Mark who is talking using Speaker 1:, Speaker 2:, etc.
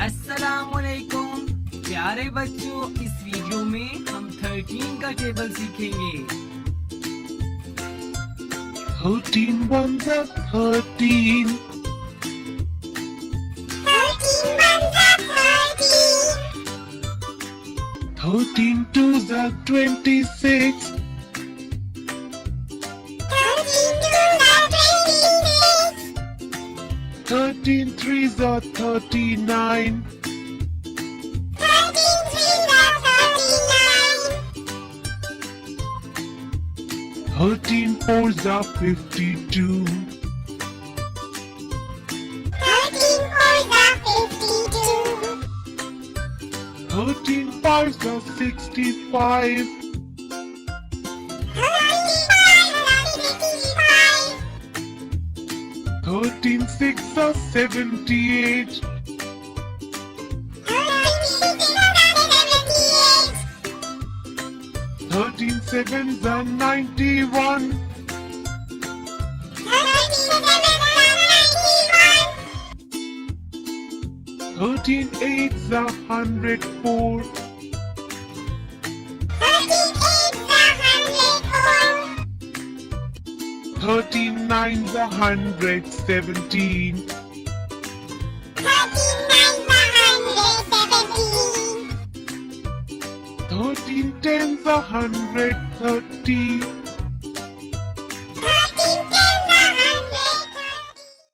Speaker 1: अस्सलामुअलैकुम प्यारे बच्चों, इस वीडियो में हम 13 का टेबल सीखेंगे।
Speaker 2: 13 ones are 13. 13 twos are 26. 13 threes are 39. 13 fours are 52. 13 fives are 65. 13 sixes are 78. 13 sevens are 91. 13 eights are 104. 13 nines are 117. 13 tens are 130.